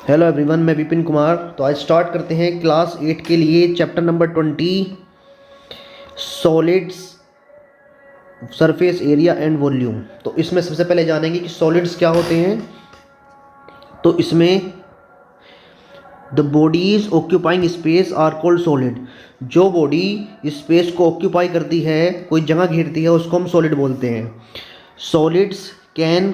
Hello everyone, मैं विपिन कुमार। तो आज स्टार्ट करते हैं क्लास 8 के लिए chapter number 20 solids surface area and volume. तो इसमें सबसे पहले जानेंगे कि सॉलिड्स क्या होते हैं। तो इसमें the bodies occupying space are called solid. जो बॉडी स्पेस को ऑक्यूपाई करती है, कोई जगह घेरती है, उसको हम सॉलिड बोलते हैं। Solids can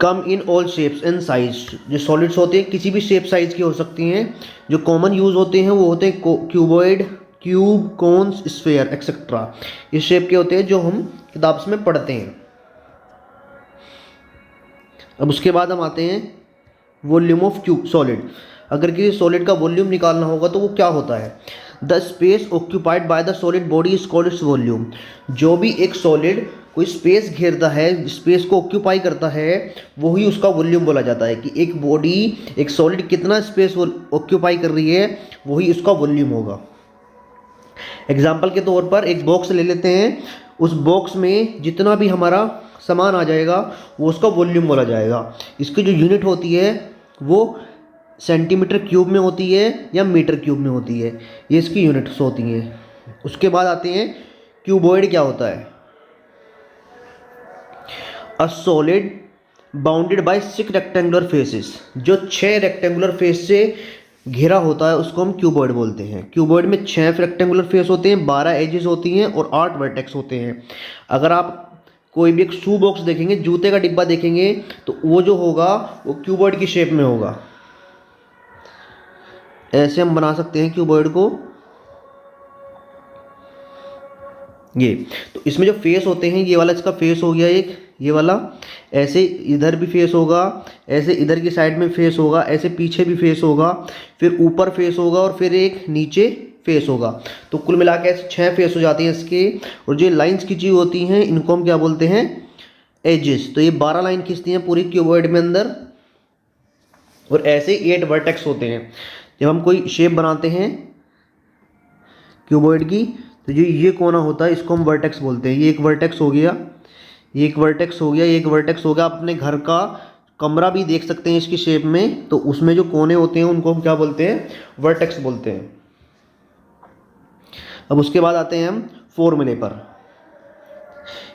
come in all shapes and size. जो सॉलिड्स होते हैं किसी भी शेप साइज की हो सकती हैं। जो कॉमन यूज होते हैं वो होते हैं cuboid, cube, cones, sphere etcetera. इस शेप के होते हैं जो हम किताब में पढ़ते हैं। अब उसके बाद हम आते हैं वॉल्यूम ऑफ क्यूब सॉलिड। अगर किसी सॉलिड का वॉल्यूम निकालना होगा तो वो क्या होता है। The space occupied by the solid body is called its volume. जो भी एक सॉलिड कोई स्पेस घेरता है, स्पेस को ऑक्यूपाई करता है, वही उसका वॉल्यूम बोला जाता है। कि एक बॉडी, एक सॉलिड कितना स्पेस ऑक्यूपाई कर रही है, वही उसका वॉल्यूम होगा। एग्जाम्पल के तौर पर एक बॉक्स ले लेते हैं। उस बॉक्स में जितना भी हमारा सामान आ जाएगा वो उसका वॉल्यूम बोला जाएगा। इसकी जो यूनिट होती है वो सेंटीमीटर क्यूब में होती है या मीटर क्यूब में होती है। ये इसकी यूनिट्स होती हैं। उसके बाद आते हैं क्यूबॉइड क्या होता है। A solid bounded by 6 rectangular faces. जो 6 रेक्टेंगुलर फेस से घेरा होता है उसको हम क्यूबॉइड बोलते हैं। क्यूबॉइड में 6 रेक्टेंगुलर फेस होते हैं, 12 एजेस होती हैं और 8 वर्टेक्स होते हैं। अगर आप कोई भी एक शू बॉक्स देखेंगे, जूते का डिब्बा देखेंगे, तो वो जो होगा वो क्यूबॉइड की शेप में होगा। ऐसे हम बना सकते हैं क्यूबॉइड को। ये तो इसमें जो फेस होते हैं, ये वाला इसका फेस हो गया एक, ये वाला। ऐसे इधर भी फेस होगा, ऐसे इधर की साइड में फेस होगा, ऐसे पीछे भी फेस होगा, फिर ऊपर फेस होगा और फिर एक नीचे फेस होगा। तो कुल मिला के 6 फेस हो जाती हैं इसके। और जो लाइंस खींची होती हैं इनको हम क्या बोलते हैं, एजेस। तो ये 12 लाइन खींचती हैं पूरी क्यूबॉइड में अंदर। और ऐसे 8 वर्टेक्स होते हैं। जब हम कोई शेप बनाते हैं क्यूबॉइड की, तो ये कोना होता है, इसको हम वर्टेक्स बोलते हैं। ये एक वर्टेक्स हो गया, ये एक वर्टेक्स हो गया, ये एक वर्टेक्स हो गया। आप अपने घर का कमरा भी देख सकते हैं इसकी शेप में, तो उसमें जो कोने होते हैं उनको हम क्या बोलते हैं, वर्टेक्स बोलते हैं। अब उसके बाद आते हैं हम फॉर्मूले पर।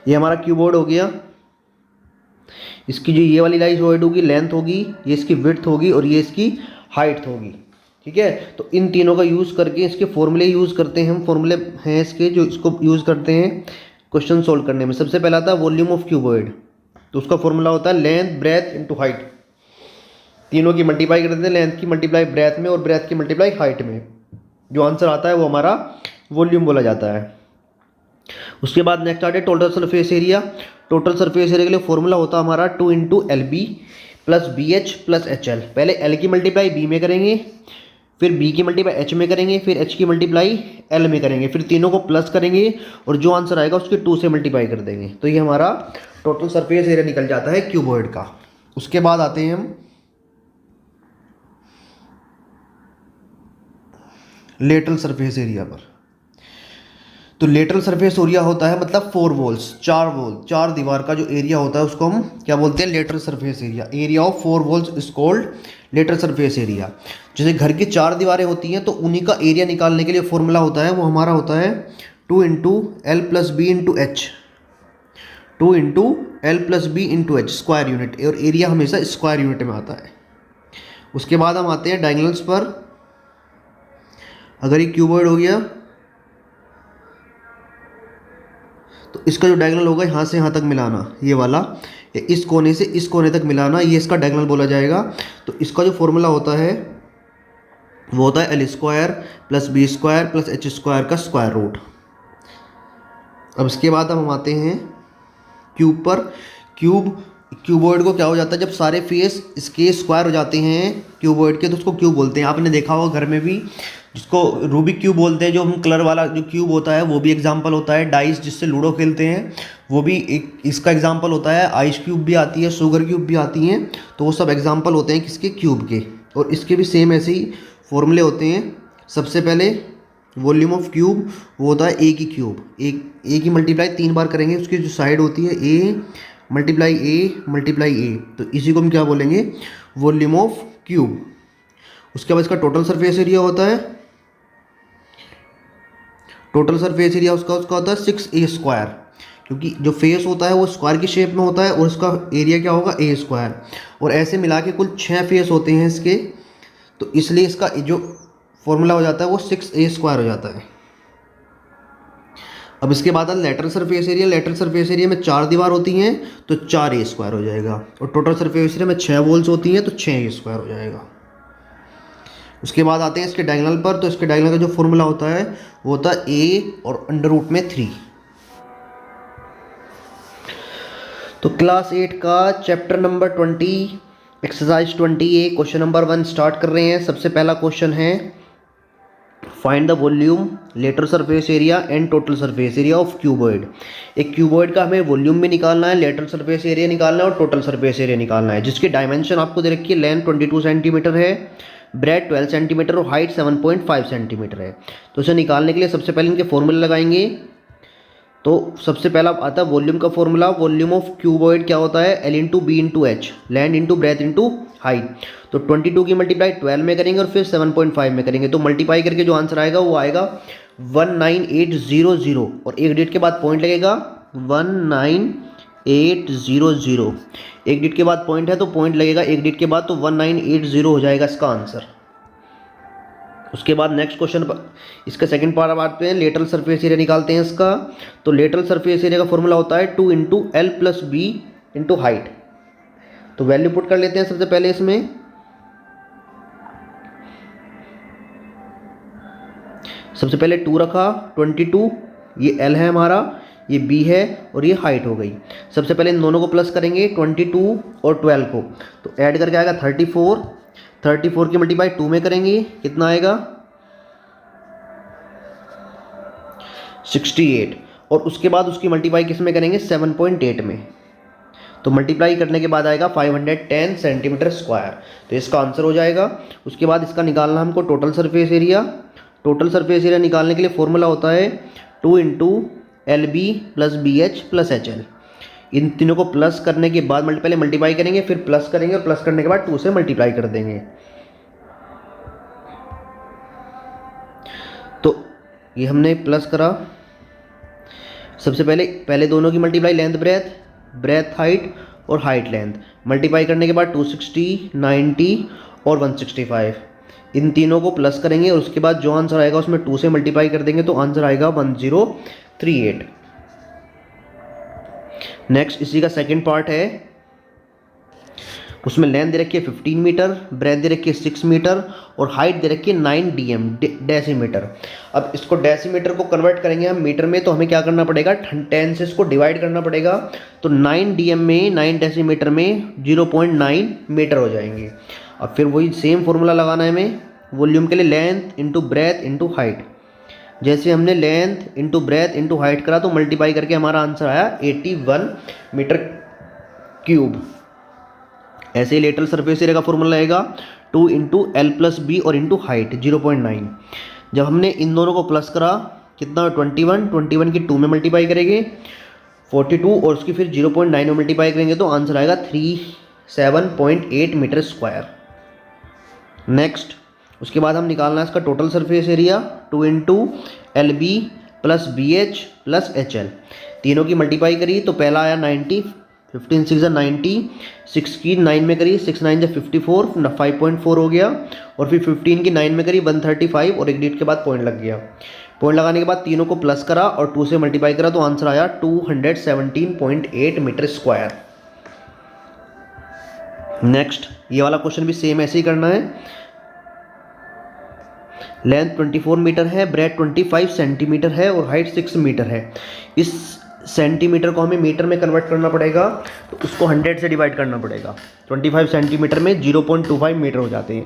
ये हमारा क्यूबॉइड हो गया। इसकी जो ये वाली लाइन होगी, लेंथ होगी, ये इसकी विड्थ होगी और ये इसकी हाइट होगी। ठीक है। तो इन तीनों का यूज़ करके इसके फॉर्मूले यूज़ करते हैं हम। फॉर्मूले हैं इसके जो इसको यूज़ करते हैं क्वेश्चन सोल्व करने में। सबसे पहला था वॉल्यूम ऑफ क्यूबॉइड। तो उसका फॉर्मूला होता है लेंथ, ब्रेथ इनटू हाइट। तीनों की मल्टीप्लाई कर देते हैं, लेंथ की मल्टीप्लाई ब्रेथ में और ब्रेथ की मल्टीप्लाई हाइट में। जो आंसर आता है वो हमारा वॉल्यूम बोला जाता है। उसके बाद नेक्स्ट आते हैं total surface area. Total surface area के लिए फॉर्मूला होता है हमारा 2 × LB plus BH plus HL। पहले L की मल्टीप्लाई B में करेंगे, फिर B की मल्टीप्लाई H में करेंगे, फिर H की मल्टीप्लाई L में करेंगे, फिर तीनों को प्लस करेंगे और जो आंसर आएगा उसके 2 से मल्टीप्लाई कर देंगे। तो ये हमारा टोटल सरफेस एरिया निकल जाता है क्यूबॉइड का। उसके बाद आते हैं हम लेटरल सरफेस एरिया पर। तो लेटरल सरफेस एरिया होता है मतलब 4 वॉल्स, 4 दीवार का जो एरिया होता है उसको हम क्या बोलते हैं, lateral surface area. Area of 4 walls is called lateral surface area. जैसे घर की 4 दीवारें होती हैं तो उन्हीं का एरिया निकालने के लिए फॉर्मूला होता है, वो हमारा होता है 2 × L + B × H। 2 × L + B × H square unit. और एरिया हमेशा स्क्वायर यूनिट में आता है। उसके बाद हम आते हैं डायगोनल्स पर। अगर ये क्यूबॉइड हो गया तो इसका जो डायगोनल होगा यहाँ से यहाँ तक मिलाना, ये वाला, इस कोने से इस कोने तक मिलाना, ये इसका डायगोनल बोला जाएगा। तो इसका जो फॉर्मूला होता है वो होता है L² + B² + H² का स्क्वायर रूट। अब इसके बाद हम आते हैं क्यूब पर। क्यूबॉइड को क्या हो जाता है, जब सारे फेस इसके स्क्वायर हो जाते हैं क्यूबॉइड के तो उसको क्यूब बोलते हैं। आपने देखा होगा घर में भी, जिसको रूबिक क्यूब बोलते हैं, जो हम कलर वाला जो क्यूब होता है वो भी एग्जांपल होता है। डाइस जिससे लूडो खेलते हैं वो भी एक इसका एग्जांपल होता है। आइस क्यूब भी आती है, शुगर क्यूब भी आती हैं। तो वो सब एग्जांपल होते हैं किसके, क्यूब के। और इसके भी सेम ऐसे ही फॉर्मूले होते हैं। सबसे पहले वॉल्यूम ऑफ क्यूब वो होता है A की क्यूब। ए की मल्टीप्लाई 3 बार करेंगे, उसकी जो साइड होती है A मल्टीप्लाई ए, तो इसी को हम क्या बोलेंगे, वॉल्यूम ऑफ क्यूब। उसके बाद इसका टोटल सरफेस एरिया होता है, टोटल सरफेस एरिया उसका होता है 6a², क्योंकि जो फेस होता है वो स्क्वायर की शेप में होता है और उसका एरिया क्या होगा, a²। और ऐसे मिला के कुल 6 फेस होते हैं इसके, तो इसलिए इसका जो फॉर्मूला हो जाता है वो 6a² हो जाता है। अब इसके बाद lateral surface area, lateral surface area में 4 दीवार होती हैं तो 4a² हो जाएगा, और टोटल सरफेस एरिया में 6 वॉल्स होती हैं तो 6a² हो जाएगा। उसके बाद आते हैं इसके डायगोनल पर, तो इसके डायगोनल का जो फॉर्मूला होता है वो होता है a और √3। तो क्लास 8 का chapter number 20 exercise 20A question number 1 start कर रहे हैं। सबसे पहला क्वेश्चन है find the volume, lateral surface area and total surface area of cuboid. एक क्यूबॉइड का हमें वॉल्यूम भी निकालना है, लेटरल सरफेस एरिया निकालना है और टोटल सरफेस एरिया निकालना है, जिसकी डायमेंशन आपको दे रखी है। लेंथ 22 सेंटीमीटर है, ब्रेड 12 सेंटीमीटर और हाइट 7.5 सेंटीमीटर है। तो इसे निकालने के लिए सबसे पहले इनके फॉर्मूले लगाएंगे। तो सबसे पहला आता है वॉल्यूम का फॉर्मूला। वॉल्यूम ऑफ क्यूबॉइड क्या होता है, L into b into h, length into breadth into height. तो 22 की मल्टीप्लाई 12 में करेंगे और फिर 7.5 में करेंगे, तो मल्टीप्लाई करके जो आंसर आएगा वो आएगा 19800, और एक डिजिट के बाद पॉइंट लगेगा 19800। एक डिजिट के बाद पॉइंट है तो पॉइंट लगेगा एक डिजिट के बाद, तो 1980 हो जाएगा इसका आंसर। उसके बाद नेक्स्ट क्वेश्चन पर इसका सेकंड पार्ट आते हैं, लेटरल सरफेस एरिया निकालते हैं इसका। तो लेटरल सरफेस एरिया का फॉर्मूला होता है 2 into l plus b into height. तो वैल्यू पुट कर लेते हैं सबसे पहले इसमें। सबसे पहले 2 रखा, 22, ये एल है हमारा, ये बी है और ये हाइट हो गई। सबसे पहले इन दोनों को प्लस करेंगे, 22 और 12 को, तो ऐड करके आएगा 34। 34 की मल्टीप्लाई 2 में करेंगे, कितना आएगा 68, और उसके बाद उसकी मल्टीप्लाई किस में करेंगे 7.8 में। तो मल्टीप्लाई करने के बाद आएगा 510 सेंटीमीटर स्क्वायर, तो इसका आंसर हो जाएगा। उसके बाद इसका निकालना हमको total surface area. Total surface area निकालने के लिए फॉर्मूला होता है 2 into L B plus B H plus H L. इन तीनों को प्लस करने के बाद पहले मल्टीप्लाई करेंगे, फिर प्लस करेंगे और प्लस करने के बाद 2 से मल्टीप्लाई कर देंगे। तो ये हमने प्लस करा। सबसे पहले दोनों की मल्टीप्लाई, लेंथ ब्रेथ हाइट और हाइट लेंथ, मल्टीप्लाई करने के बाद 260, 90 और 165। इन तीनों को प्लस करेंगे और उसके बाद जो आंसर आएगा उसमें 2 से मल्टीप्लाई कर देंगे, तो आंसर आएगा 1038। नेक्स्ट इसी का सेकंड पार्ट है, उसमें लेंथ दे रखी है 15 मीटर, ब्रेथ दे रखी है 6 मीटर और हाइट दे रखी है 9 DM डेसीमीटर। अब इसको डेसीमीटर को कन्वर्ट करेंगे हम मीटर में, तो हमें क्या करना पड़ेगा 10 से इसको डिवाइड करना पड़ेगा। तो 9 DM में 9 डेसीमीटर में 0.9 मीटर हो जाएंगे। अब फिर वही सेम फॉर्मूला लगाना है हमें वॉल्यूम के लिए, length into breadth into height. जैसे हमने length into breadth into height करा तो मल्टीप्लाई करके हमारा आंसर आया 81 मीटर क्यूब। ऐसे ही लेटरल सरफेस एरिया का फॉर्मूला आएगा 2 इंटू एल प्लस बी और इंटू हाइट 0.9। जब हमने इन दोनों को प्लस करा, कितना 21 की 2 में मल्टीप्लाई करेंगे 42 और उसकी फिर 0.9 में मल्टीप्लाई करेंगे, तो आंसर आएगा 37.8 मीटर स्क्वायर। नेक्स्ट उसके बाद हम निकालना है इसका total surface area, 2 into L B plus B H plus H l. तीनों की मल्टीप्लाई करी तो पहला आया 90, 15 6 90, 6 की 9 में करी 6 9 54, 5.4 हो गया, और फिर 15 की 9 में करी 135 और एक डिजिट के बाद पॉइंट लग गया। पॉइंट लगाने के बाद तीनों को प्लस करा और 2 से मल्टीप्लाई करा तो आंसर आया 217.8 मीटर स्क्वायर। नेक्स्ट ये वाला क्वेश्चन भी सेम ऐसे ही करना है। लेंथ 24 मीटर है, ब्रेथ 25 सेंटीमीटर है और हाइट 6 मीटर है। इस सेंटीमीटर को हमें मीटर में कन्वर्ट करना पड़ेगा, तो उसको 100 से डिवाइड करना पड़ेगा। 25 सेंटीमीटर में 0.25 मीटर हो जाते हैं।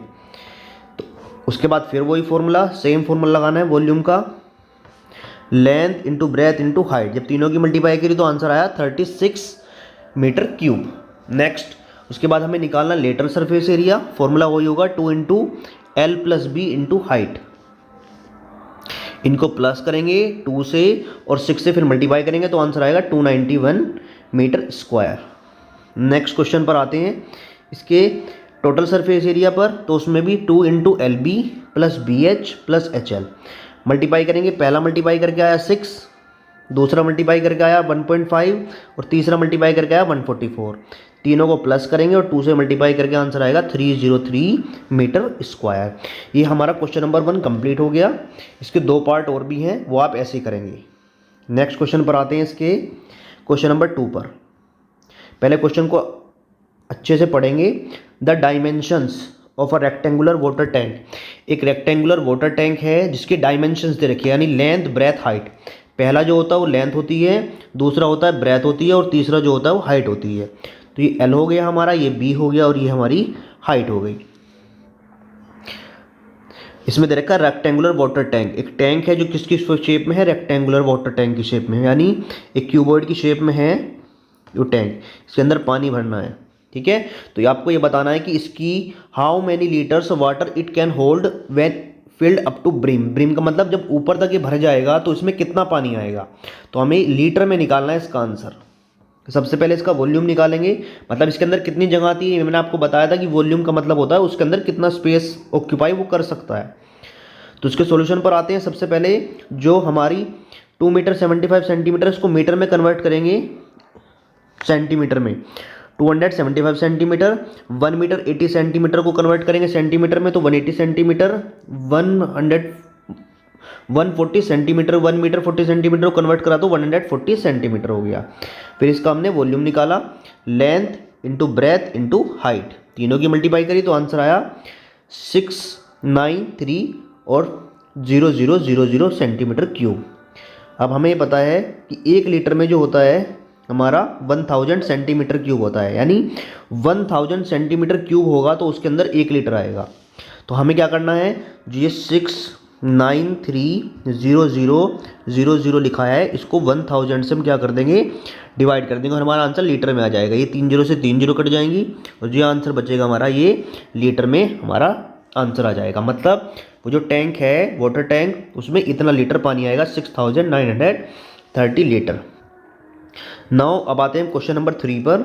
तो उसके बाद फिर वही फॉर्मूला, सेम फॉर्मूला लगाना है वॉल्यूम का, length into breadth into height. जब तीनों की मल्टीप्लाई करी तो आंसर आया 36 मीटर क्यूब। नेक्स्ट उसके बाद हमें निकालना लेटरल सरफेस एरिया। फॉर्मूला वही होगा 2 into l plus b into height. इनको प्लस करेंगे 2 से और 6 से फिर मल्टीप्लाई करेंगे तो आंसर आएगा 291 मीटर स्क्वायर। नेक्स्ट क्वेश्चन पर आते हैं इसके टोटल सरफेस एरिया पर। तो उसमें भी 2 into L B plus B H plus H l multiply करेंगे। पहला मल्टीप्लाई करके आया 6, दूसरा मल्टीप्लाई करके आया 1.5 और तीसरा मल्टीप्लाई करके आया 144। तीनों को प्लस करेंगे और 2 से मल्टीप्लाई करके आंसर आएगा 303 मीटर स्क्वायर। ये हमारा क्वेश्चन नंबर 1 कंप्लीट हो गया। इसके 2 पार्ट और भी हैं, वो आप ऐसे ही करेंगे। नेक्स्ट क्वेश्चन पर आते हैं इसके क्वेश्चन नंबर 2 पर। पहले क्वेश्चन को अच्छे से पढ़ेंगे। The dimensions of a rectangular water tank. एक रेक्टेंगुलर वाटर टैंक है जिसके डायमेंशंस दे रखे हैं, यानी लेंथ, ब्रेथ, हाइट। पहला जो होता है वो लेंथ होती है, दूसरा होता है ब्रेथ होती है और तीसरा जो होता है वो हाइट होती है। तो ये एल हो गया हमारा, ये बी हो गया और ये हमारी हाइट हो गई। इसमें दे रखा है रेक्टेंगुलर वाटर टैंक। एक टैंक है जो किसकी शेप में है, रेक्टेंगुलर वाटर टैंक की शेप में है, यानी एक क्यूबॉइड की शेप में है जो टैंक। इसके अंदर पानी भरना है, ठीक है। तो आपको ये बताना है कि इसकी how many litres water it can hold when filled up to brim. Brim का मतलब जब ऊपर तक ये भर जाएगा तो इसमें कितना पानी आएगा। तो हमें लीटर में निकालना है इसका आंसर। सबसे पहले इसका वॉल्यूम निकालेंगे, मतलब इसके अंदर कितनी जगह आती है। मैंने आपको बताया था कि वॉल्यूम का मतलब होता है उसके अंदर कितना स्पेस ऑक्यूपाई वो कर सकता है। तो इसके सॉल्यूशन पर आते हैं। सबसे पहले जो हमारी 2 मीटर 75 सेंटीमीटर, इसको मीटर में कन्वर्ट करेंगे सेंटीमीटर में। 275 सेंटीमीटर, 1 मीटर 80 सेंटीमीटर को कन्वर्ट करेंगे सेंटीमीटर में, तो 180 सेंटीमीटर, 140 सेंटीमीटर, 1 मीटर 40 सेंटीमीटर को कन्वर्ट करा तो 140 सेंटीमीटर हो गया। फिर इसका हमने वॉल्यूम निकाला, length into breadth into height, तीनों की मल्टीप्लाई करी तो आंसर आया 693 और 0000 सेंटीमीटर क्यूब। अब हमें पता है कि 1 लीटर में जो होता है हमारा 1000 सेंटीमीटर क्यूब होता है, यानी 1000 सेंटीमीटर क्यूब होगा तो उसके अंदर 1 लीटर आएगा। तो हमें क्या करना है, जो ये 6930000 लिखा है इसको 1000 से हम क्या कर देंगे, डिवाइड कर देंगे और हमारा आंसर लीटर में आ जाएगा। ये 3 0 से 3 0 कट जाएंगी और जो आंसर बचेगा हमारा ये लीटर में हमारा आंसर आ जाएगा। मतलब वो जो टैंक है वाटर टैंक उसमें इतना लीटर पानी आएगा, 6930 लीटर। नाउ अब आते हैं क्वेश्चन नंबर 3 पर।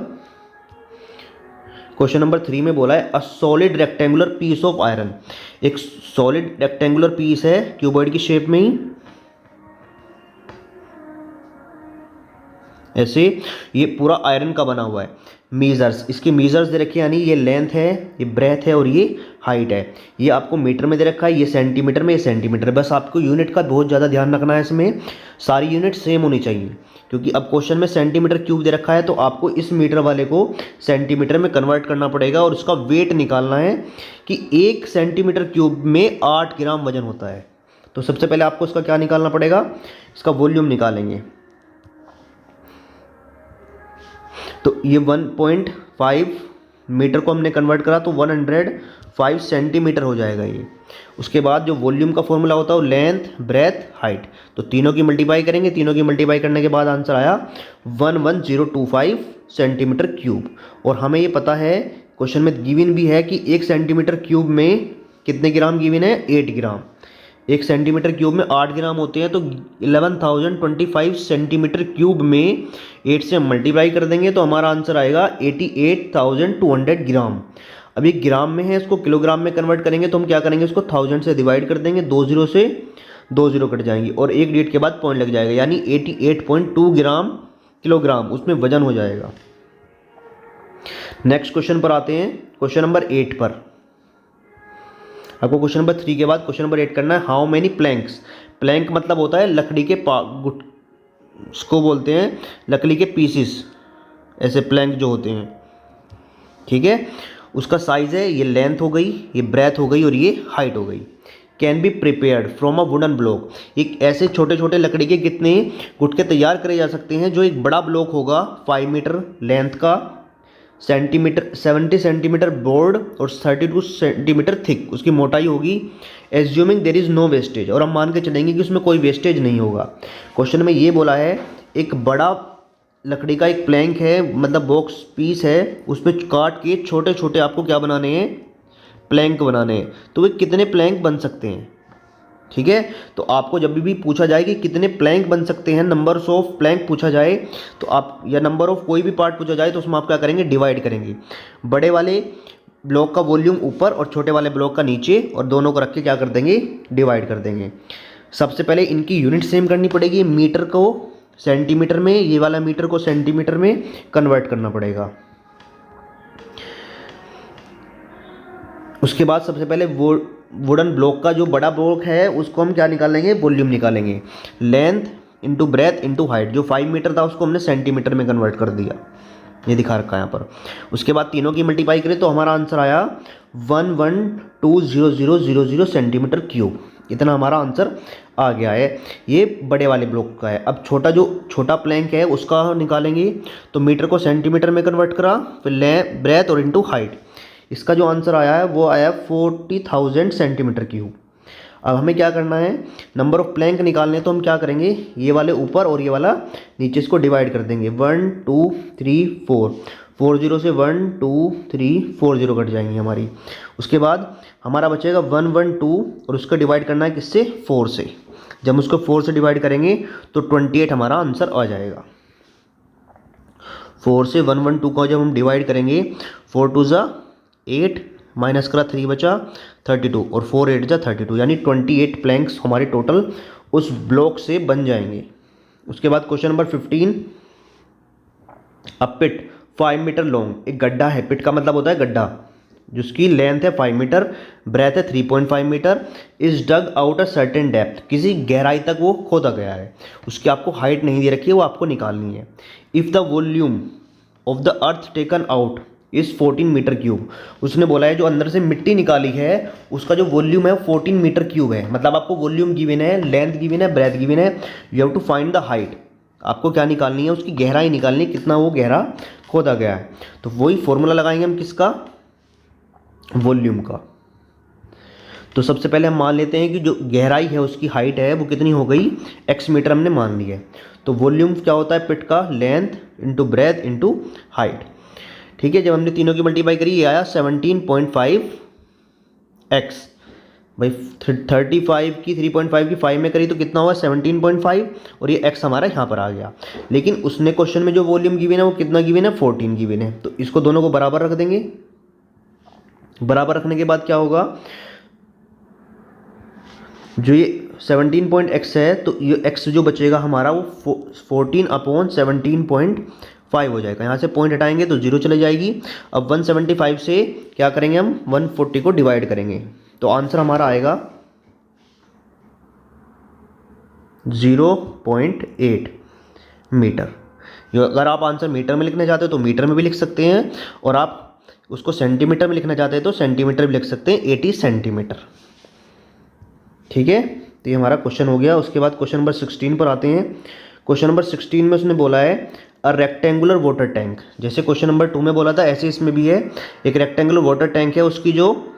क्वेश्चन नंबर 3 में बोला है a solid rectangular piece of iron. एक सॉलिड रेक्टेंगुलर पीस है क्यूबॉइड की शेप में ही, ऐसे ये पूरा आयरन का बना हुआ है। मीजर्स, इसके मीजर्स दे रखे हैं, यानी ये लेंथ है, ये ब्रेथ है और ये हाइट है। ये आपको मीटर में दे रखा है, ये सेंटीमीटर में, ये सेंटीमीटर। बस आपको यूनिट का बहुत ज़्यादा ध्यान रखना है, इसमें सारी यूनिट सेम होनी चाहिए, क्योंकि अब क्वेश्चन में सेंटीमीटर क्यूब दे रखा है तो आपको इस मीटर वाले को सेंटीमीटर में कन्वर्ट करना पड़ेगा और उसका वेट निकालना है कि 1 सेंटीमीटर क्यूब में 8 ग्राम वजन होता है। तो सबसे पहले आपको इसका क्या निकालना पड़ेगा, इसका वॉल्यूम निकालेंगे। तो ये 1.5 मीटर को हमने कन्वर्ट करा तो 105 सेंटीमीटर हो जाएगा ये। उसके बाद जो वॉल्यूम का फॉर्मूला होता है वो लेंथ, ब्रेथ, हाइट, तो तीनों की मल्टीप्लाई करेंगे। तीनों की मल्टीप्लाई करने के बाद आंसर आया 11025 सेंटीमीटर क्यूब। और हमें ये पता है क्वेश्चन में गिवन भी है कि 1 सेंटीमीटर क्यूब में कितने ग्राम गिवन है, 8 ग्राम। 1 सेंटीमीटर क्यूब में 8 ग्राम होते हैं, तो 11025 सेंटीमीटर क्यूब में 8 से हम मल्टीप्लाई कर देंगे तो हमारा आंसर आएगा 88,200 ग्राम। अब ये ग्राम में है, इसको किलोग्राम में कन्वर्ट करेंगे तो हम क्या करेंगे, इसको 1000 से डिवाइड कर देंगे, 2 0 से 2 0 कट जाएंगी और एक डिजिट के बाद पॉइंट लग जाएगा, यानी 88.2 ग्राम किलोग्राम उसमें वजन हो जाएगा। नेक्स्ट क्वेश्चन पर आते हैं, क्वेश्चन नंबर 8 पर। आपको क्वेश्चन नंबर 3 के बाद क्वेश्चन नंबर 8 करना है। How many planks. प्लैंक मतलब होता है लकड़ी के इसको बोलते हैं लकड़ी के पीसेस, ऐसे प्लैंक जो होते हैं, ठीक है। उसका साइज है, ये लेंथ हो गई, ये ब्रेथ हो गई और ये हाइट हो गई। Can be prepared from a wooden block. एक ऐसे छोटे छोटे लकड़ी के कितने गुटके तैयार करे जा सकते हैं, जो एक बड़ा ब्लॉक होगा 5 मीटर लेंथ का, 70 सेंटीमीटर बोर्ड और 32 सेंटीमीटर थिक उसकी मोटाई होगी। Assuming there is no wastage, और हम मान के चलेंगे कि उसमें कोई वेस्टेज नहीं होगा। क्वेश्चन में ये बोला है एक बड़ा लकड़ी का एक प्लैंक है, मतलब बॉक्स पीस है, उसमें काट के छोटे छोटे आपको क्या बनाने हैं, प्लैंक बनाने हैं। तो वे कितने प्लैंक बन सकते हैं, ठीक है। तो आपको जब भी पूछा जाए कि कितने प्लैंक बन सकते हैं, नंबर्स ऑफ प्लैंक पूछा जाए तो आप, या नंबर ऑफ कोई भी पार्ट पूछा जाए तो उसमें आप क्या करेंगे, डिवाइड करेंगे। बड़े वाले ब्लॉक का वॉल्यूम ऊपर और छोटे वाले ब्लॉक का नीचे, और दोनों को रख के क्या कर देंगे, डिवाइड कर देंगे। सबसे पहले इनकी यूनिट सेम करनी पड़ेगी, मीटर को सेंटीमीटर में, ये वाला मीटर को सेंटीमीटर में कन्वर्ट करना पड़ेगा। उसके बाद सबसे पहले वो वुडन ब्लॉक का जो बड़ा ब्लॉक है उसको हम क्या निकालेंगे, वॉल्यूम निकालेंगे। Length into breadth into height, जो 5 मीटर था उसको हमने सेंटीमीटर में कन्वर्ट कर दिया, ये दिखा रखा है यहाँ पर। उसके बाद तीनों की मल्टीप्लाई करें तो हमारा आंसर आया 112000 सेंटीमीटर क्यूब। इतना हमारा आंसर आ गया है, ये बड़े वाले ब्लॉक का है। अब छोटा प्लैंक है उसका निकालेंगे, तो मीटर को सेंटीमीटर में कन्वर्ट करा, फिर ब्रेथ और इंटू हाइट। इसका जो आंसर आया है वो आया 40,000 सेंटीमीटर क्यूब। अब हमें क्या करना है, नंबर ऑफ प्लैंक निकालने, तो हम क्या करेंगे, ये वाले ऊपर और ये वाला नीचे, इसको डिवाइड कर देंगे। 1 2 3 4, 40 से 1 2 3 4 0 कट जाएंगी हमारी। उसके बाद हमारा बचेगा 1 1 2, और उसको डिवाइड करना है किससे, 4 से। जब हम उसको 4 से डिवाइड करेंगे तो 28 हमारा आंसर आ जाएगा। 4 से 1 1 2 का जब हम डिवाइड करेंगे, 4 2 ज़ा 8, माइनस करा 3 बचा 32, और 4 8 जा 32, यानी 28 प्लैंक्स हमारे टोटल उस ब्लॉक से बन जाएंगे। उसके बाद क्वेश्चन नंबर 15, अ पिट 5 मीटर लॉन्ग, एक गड्ढा है, पिट का मतलब होता है गड्ढा, जिसकी लेंथ है 5 मीटर, ब्रेथ है 3.5 metre, is dug out a certain depth, किसी गहराई तक वो खोदा गया है। उसकी आपको हाइट नहीं दे रखी है, वो आपको निकालनी है। If the volume of the earth taken out इस 14 मीटर क्यूब, उसने बोला है जो अंदर से मिट्टी निकाली है उसका जो वॉल्यूम है वो 14 मीटर क्यूब है। मतलब आपको वॉल्यूम गिवन है, लेंथ गिवन है, ब्रेथ गिवन है, you have to find the height. आपको क्या निकालनी है, उसकी गहराई निकालनी है, कितना वो गहरा खोदा गया है। तो वही फॉर्मूला लगाएंगे हम किसका, वॉल्यूम का। तो सबसे पहले हम मान लेते हैं कि जो गहराई है उसकी हाइट है वो कितनी हो गई, x मीटर हमने मान ली है। तो वॉल्यूम क्या होता है, पिट का length into breadth into height. ठीक है, जब हमने तीनों की मल्टीप्लाई करी ये आया 17.5x। भाई 35 की 3.5 की 5 में करी तो कितना हुआ 17.5, और ये x हमारा यहाँ पर आ गया। लेकिन उसने क्वेश्चन में जो वॉल्यूम गिवन है वो कितना गिवन है, 14 गिवन है। तो इसको दोनों को बराबर रख देंगे। बराबर रखने के बाद क्या होगा, जो ये 17.x है तो ये x जो बचेगा हमारा वो 14/17.5 हो जाएगा। यहाँ से पॉइंट हटाएंगे तो 0 चले जाएगी। अब 175 से क्या करेंगे हम, 140 को डिवाइड करेंगे, तो आंसर हमारा आएगा 0.8 मीटर। अगर आप आंसर मीटर में लिखना चाहते हो तो मीटर में भी लिख सकते हैं, और आप उसको सेंटीमीटर में लिखना चाहते हैं तो सेंटीमीटर भी लिख सकते हैं, 80 सेंटीमीटर। ठीक है, तो ये हमारा क्वेश्चन हो गया। उसके बाद क्वेश्चन नंबर 16 पर आते हैं। क्वेश्चन नंबर 16 में उसने बोला है अ रेक्टेंगुलर वाटर टैंक। जैसे क्वेश्चन नंबर 2 में बोला था ऐसे इसमें भी है, एक रेक्टेंगुलर वाटर टैंक है, उसकी जो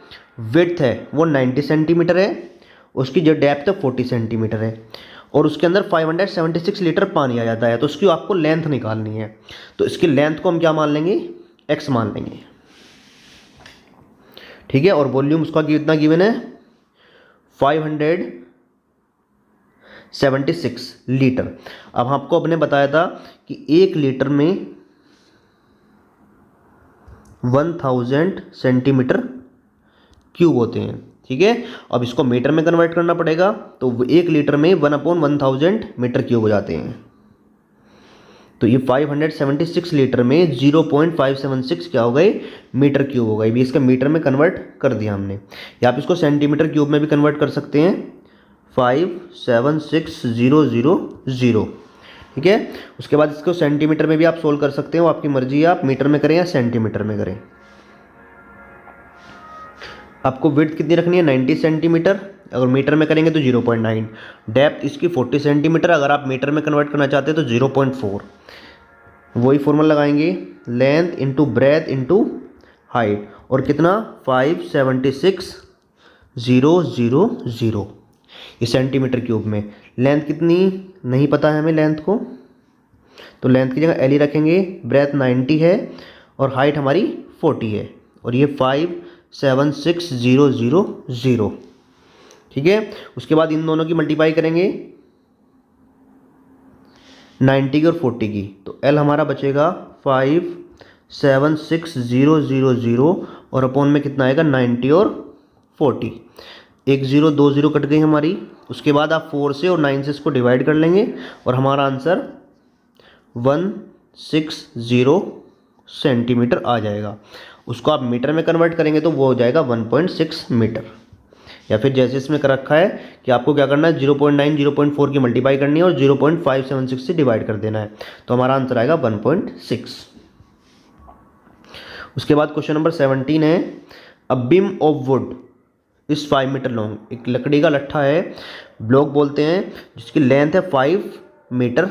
विड्थ है वो 90 सेंटीमीटर है, उसकी जो डेप्थ है 40 सेंटीमीटर है, और उसके अंदर 576 लीटर पानी आ जाता है। तो उसकी आपको लेंथ निकालनी है। तो इसकी लेंथ को हम क्या मान लेंगे, x मान लेंगे। ठीक है, और वॉल्यूम उसका कितना गिवन है 576 लीटर। अब आपको अपने बताया था कि 1 लीटर में 1000 सेंटीमीटर क्यूब होते हैं। ठीक है, अब इसको मीटर में कन्वर्ट करना पड़ेगा, तो 1 लीटर में 1/1000 मीटर क्यूब हो जाते हैं। तो ये 576 लीटर में 0.576 क्या हो गए, मीटर क्यूब हो गए। भी इसका मीटर में कन्वर्ट कर दिया हमने, या आप इसको सेंटीमीटर क्यूब में भी कन्वर्ट कर सकते हैं, 576,000। ठीक है, उसके बाद इसको सेंटीमीटर में भी आप सोल्व कर सकते हैं, वो आपकी मर्जी है, आप मीटर में करें या सेंटीमीटर में करें। आपको विड्थ कितनी रखनी है 90 सेंटीमीटर, अगर मीटर में करेंगे तो 0.9। डेप्थ इसकी 40 सेंटीमीटर, अगर आप मीटर में कन्वर्ट करना चाहते हैं तो 0.4। वही फॉर्मूला लगाएंगे, length into breadth into height, और कितना 576,000। ये सेंटीमीटर क्यूब में। लेंथ कितनी नहीं पता है हमें लेंथ को, तो लेंथ की जगह एल रखेंगे। ब्रेथ 90 है और हाइट हमारी 40 है, और ये 576,000। ठीक है। उसके बाद इन दोनों की मल्टीप्लाई करेंगे 90 की और 40 की, तो L हमारा बचेगा 576,000 और अपॉन में कितना आएगा 90 और 40। एक जीरो दो जीरो कट गई हमारी। उसके बाद आप 4 से और 9 से इसको डिवाइड कर लेंगे और हमारा आंसर 160 सेंटीमीटर आ जाएगा। उसको आप मीटर में कन्वर्ट करेंगे तो वो हो जाएगा 1.6 मीटर। या फिर जैसे इसमें कर रखा है कि आपको क्या करना है 0.9 0.4 की मल्टीप्लाई करनी है और 0.576 से डिवाइड कर देना है, तो हमारा आंसर आएगा 1.6। उसके बाद क्वेश्चन नंबर 17 है, अ बीम ऑफ वुड इस 5 मीटर लॉन्ग। एक लकड़ी का लट्ठा है, ब्लॉक बोलते हैं, जिसकी लेंथ है 5 मीटर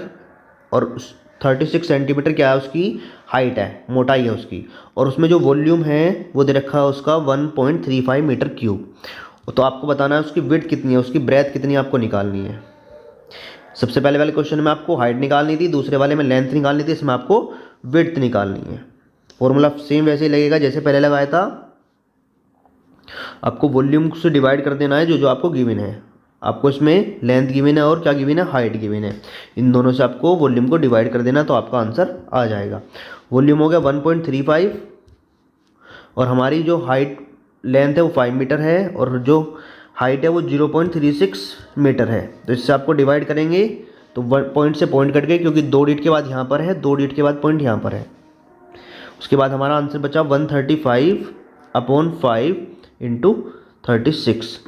और 36 सेंटीमीटर क्या है उसकी हाइट है, मोटाई है उसकी, और उसमें जो वॉल्यूम है वो दे रखा है उसका 1.35 मीटर क्यूब। तो आपको बताना है उसकी विड्थ कितनी है, उसकी ब्रेथ कितनी आपको निकालनी है। सबसे पहले वाले क्वेश्चन में आपको हाइट निकालनी थी, दूसरे वाले में लेंथ निकालनी थी, इसमें आपको विड्थ निकालनी है। फॉर्मूला सेम वैसे ही लगेगा जैसे पहले लगाया था। आपको वॉल्यूम से डिवाइड कर देना है जो जो आपको गिवन है। आपको इसमें लेंथ गिवन है और क्या गिवन है, हाइट गिवन है। इन दोनों से आपको वॉल्यूम को डिवाइड कर देना तो आपका आंसर आ जाएगा। वॉल्यूम हो गया 1.35 और हमारी जो हाइट लेंथ है वो 5 मीटर है और जो हाइट है वो 0.36 मीटर है। तो इससे आपको डिवाइड करेंगे तो पॉइंट से पॉइंट कट गए क्योंकि 2 डिजिट के बाद यहाँ पर है, 2 डिजिट के बाद पॉइंट यहाँ पर है। उसके बाद हमारा आंसर बचा 135/5 इंटू 36।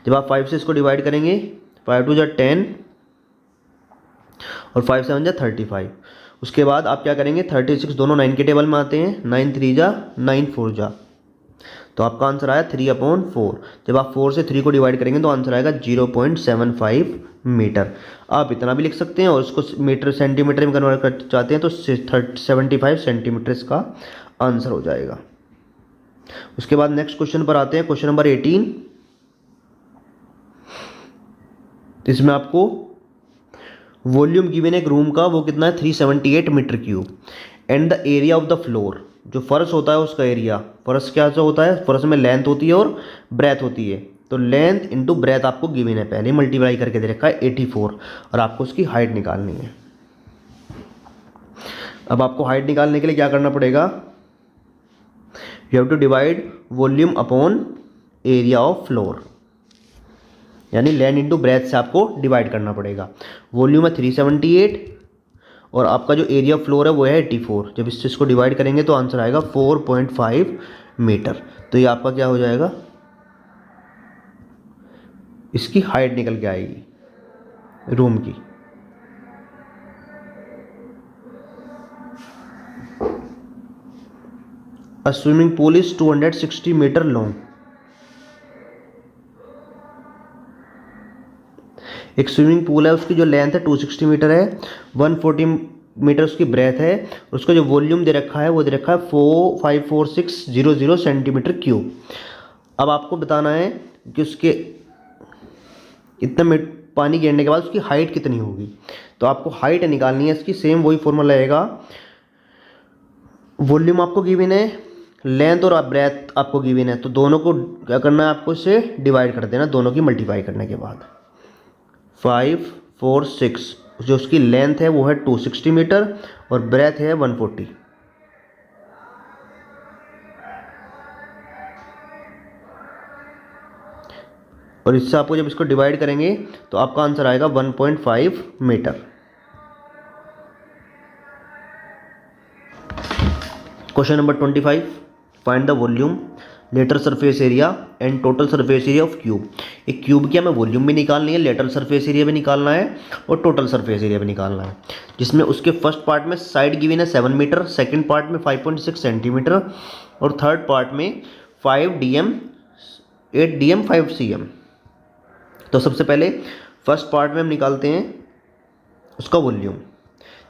जब आप 5 से इसको डिवाइड करेंगे 5 2 जा 10 और 5 7 जा 35। उसके बाद आप क्या करेंगे 36 दोनों 9 के टेबल में आते हैं, 9 3 जा 9 4 जा, तो आपका आंसर आया 3/4। जब आप 4 से 3 को डिवाइड करेंगे तो आंसर आएगा 0.75 मीटर। आप इतना भी लिख सकते हैं और उसको मीटर सेंटीमीटर में कन्वर्ट कर चाहते हैं तो 75 सेंटीमीटर इसका आंसर हो जाएगा। उसके बाद नेक्स्ट क्वेश्चन पर आते हैं, क्वेश्चन नंबर 18। इसमें आपको वॉल्यूम गिवन है एक रूम का, वो कितना है 378 metre cube, and the area of the floor, जो फर्श होता है उसका एरिया। फर्श क्या सा होता है, फर्श में लेंथ होती है और ब्रेथ होती है, तो लेंथ इंटू ब्रेथ आपको गिवन है, पहले मल्टीप्लाई करके दे रखा है 84 और आपको उसकी हाइट निकालनी है। अब आपको हाइट निकालने के लिए क्या करना पड़ेगा, you have to divide volume upon area of floor, यानी लेंथ इंटू ब्रेथ से आपको डिवाइड करना पड़ेगा। वॉल्यूम है 378 और आपका जो एरिया ऑफ फ्लोर है वो है 84। जब इससे इसको डिवाइड करेंगे तो आंसर आएगा 4.5 मीटर। तो ये आपका क्या हो जाएगा, इसकी हाइट निकल के आएगी रूम की। A swimming pool is 260 metre long. एक स्विमिंग पूल है, उसकी जो लेंथ है 260 मीटर है, 140 मीटर उसकी ब्रेथ है, उसका जो वॉल्यूम दे रखा है वो दे रखा है 54600 सेंटीमीटर क्यूब। अब आपको बताना है कि उसके इतना पानी गिरने के बाद उसकी हाइट कितनी होगी। तो आपको हाइट निकालनी है इसकी, सेम वही फॉर्मूला रहेगा। वॉल्यूम आपको गिवन है, लेंथ और ब्रेथ आपको गिवन है, तो दोनों को क्या करना है, आपको इसे डिवाइड कर देना दोनों की मल्टीप्लाई करने के बाद। 546 जो उसकी लेंथ है वो है 260 मीटर और ब्रेथ है 140। और इससे आपको जब इसको डिवाइड करेंगे तो आपका आंसर आएगा 1.5 metre. Question number 25, find the volume, lateral surface area and total surface area of cube. एक क्यूब की हमें वॉल्यूम भी निकालनी है, लेटरल सरफेस एरिया भी निकालना है और टोटल सरफेस एरिया भी निकालना है, जिसमें उसके फर्स्ट पार्ट में साइड गिवन है 7 मीटर, सेकंड पार्ट में 5.6 सेंटीमीटर और थर्ड पार्ट में 5 dm 8 dm 5 cm। तो सबसे पहले फर्स्ट पार्ट में हम निकालते हैं उसका वॉल्यूम,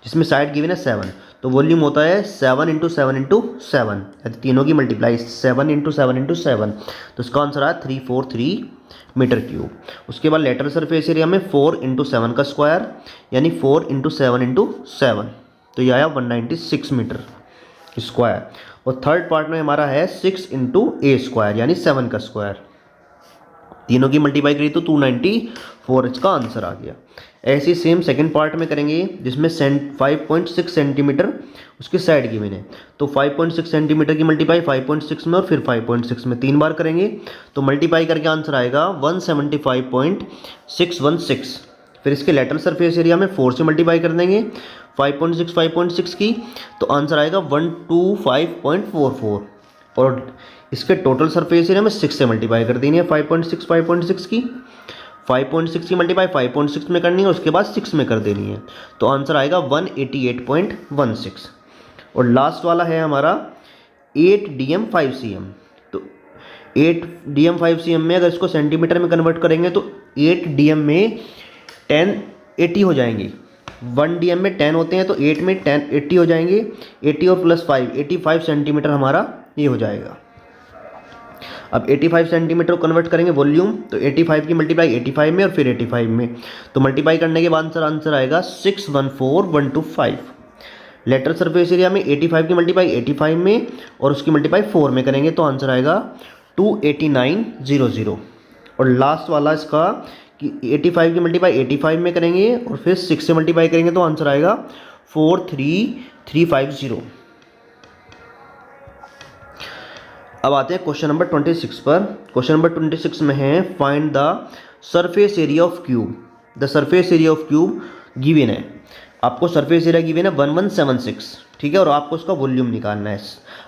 जिसमें साइड गिवन है 7, तो वॉल्यूम होता है 7 × 7 × 7, यदि तीनों की मल्टीप्लाई 7 × 7 × 7, तो इसका आंसर आया 343 मीटर क्यूब। उसके बाद लेटरल सरफेस एरिया में 4 × 7 का स्क्वायर यानी 4 × 7 × 7, तो यह आया 196 मीटर स्क्वायर। और थर्ड पार्ट में हमारा है 6 × a स्क्वायर यानी 7 का स्क्वायर, तीनों की मल्टीप्लाई करी तो 294 इसका आंसर आ गया। ऐसे सेम सेकंड पार्ट में करेंगे जिसमें 5.6 सेंटीमीटर उसकी साइड गिवन है। तो 5.6 सेंटीमीटर की मल्टीप्लाई 5.6 में और फिर 5.6 में 3 बार करेंगे तो मल्टीप्लाई करके आंसर आएगा 175.616। फिर इसके लेटरल सरफेस एरिया में 4 से मल्टीप्लाई कर देंगे 5.6 की तो आंसर आएगा 125.44। और इसके टोटल सरफेस एरिया में 6 से मल्टीप्लाई कर देनी है 5.6 की 5.6 की मल्टीप्लाई 5.6 में करनी है उसके बाद 6 में कर देनी है तो आंसर आएगा 188.16। और लास्ट वाला है हमारा 8 DM 5 cm। तो 8 DM 5 cm में अगर इसको सेंटीमीटर में कन्वर्ट करेंगे तो 8 DM में 10 80 हो जाएंगे। 1 DM में 10 होते हैं तो 8 में 10 80 हो जाएंगे। 80 और प्लस 5 85 सेंटीमीटर हमारा ये हो जाएगा। अब 85 सेंटीमीटर को कन्वर्ट करेंगे वॉल्यूम तो 85 की मल्टीप्लाई 85 में और फिर 85 में तो मल्टीप्लाई करने के बाद आंसर आएगा 614125। लेटरल सरफेस एरिया में 85 की मल्टीप्लाई 85 में और उसकी मल्टीप्लाई 4 में करेंगे तो आंसर आएगा 28900। और लास्ट वाला इसका कि 85 की मल्टीप्लाई 85 में करेंगे और फिर 6 से मल्टीप्लाई करेंगे तो आंसर आएगा 43350। अब आते हैं क्वेश्चन नंबर 26 पर। क्वेश्चन नंबर 26 में है find the surface area of cube. The surface area of cube given है। आपको सरफेस एरिया गिवन है 1176, ठीक है, और आपको उसका वॉल्यूम निकालना है।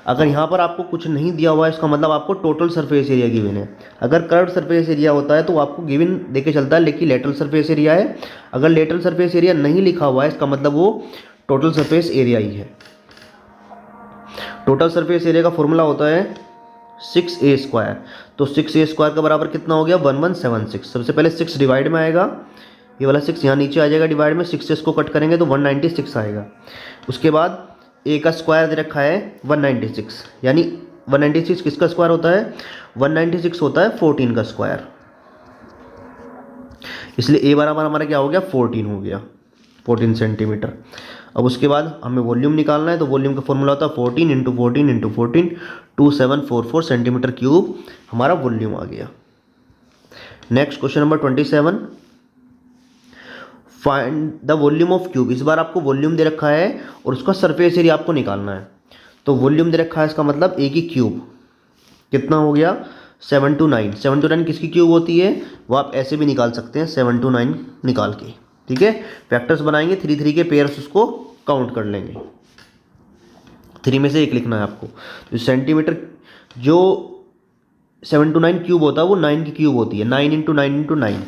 अगर यहाँ पर आपको कुछ नहीं दिया हुआ है इसका मतलब आपको टोटल सरफेस एरिया गिवन है। अगर कर्व्ड सरफेस एरिया होता है तो आपको गिवन देके चलता है, लेकिन लेटरल सरफेस एरिया है। अगर लेटरल सरफेस एरिया नहीं लिखा हुआ है इसका मतलब वो टोटल सरफेस एरिया ही है। टोटल सरफेस एरिया का फॉर्मूला होता है 6a²। तो 6a² का बराबर कितना हो गया 1176। सबसे पहले 6 डिवाइड में आएगा, ये वाला 6 यहाँ नीचे आ जाएगा डिवाइड में, 6 से इसको कट करेंगे तो 196 आएगा। उसके बाद a का स्क्वायर दे रखा है 196, यानी 196 किसका स्क्वायर होता है 196 होता है 14 का स्क्वायर, इसलिए a बराबर हमारा क्या हो गया 14 हो गया, 14 सेंटीमीटर। अब उसके बाद हमें वॉल्यूम निकालना है तो वॉल्यूम का फॉर्मूला होता है 14 × 14 × 14 2744 सेंटीमीटर क्यूब हमारा वॉल्यूम आ गया। Next question number 27 find the volume of cube. इस बार आपको वॉल्यूम दे रखा है और उसका सरफेस एरिया आपको निकालना है। तो वॉल्यूम दे रखा है इसका मतलब ए की क्यूब कितना हो गया 729। 729 किसकी क्यूब होती है वो आप ऐसे भी निकाल सकते हैं 729 निकाल के, ठीक है। फैक्टर्स बनाएंगे 3 3 के पेयर्स उसको काउंट कर लेंगे, 3 में से एक लिखना है आपको। तो सेंटीमीटर जो 729 क्यूब होता है वो 9 की क्यूब होती है, 9 × 9 × 9।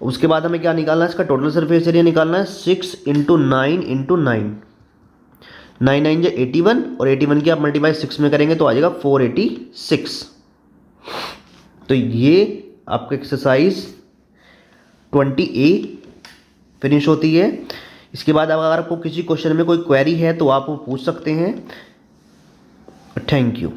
उसके बाद हमें क्या निकालना है इसका टोटल सरफेस एरिया निकालना है 6 × 9 × 9। 9 9 जो 81 और 81 की आप मल्टीप्लाई 6 में करेंगे तो आ जाएगा 486। तो ये आपका एक्सरसाइज 20A फिनिश होती है। इसके बाद अगर आपको किसी क्वेश्चन में कोई क्वेरी है तो आप वो पूछ सकते हैं। Thank you.